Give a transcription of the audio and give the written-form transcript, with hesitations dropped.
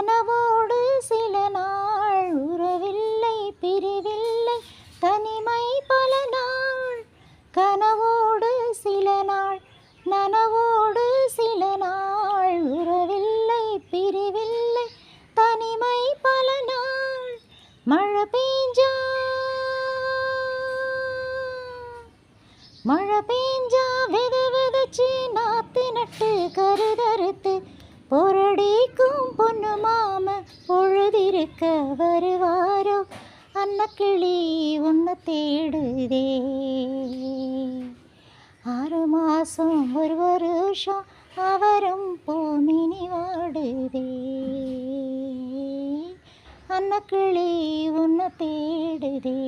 கனவோடு சில நாள் உறவில்லை பிரிவில்லை தனிமை பல நாள். கனவோடு சில நாள் நனவோடு சில நாள் உறவில்லை பிரிவில்லை தனிமை பல நாள். மழை பெஞ்சா விதைச்சு நாத்து நட்டு கருதறுத்து பொரடிக்கும் பொண்ணு மாம பொழுதிருக்க வருவாரோ. அன்னக்கிளி உன்னை தேடுதே. 6 மாசம் ஒரு வருஷம் அவரும் பூமினி வாடுதே. அன்னக்கிளி உன்னை தேடுதே.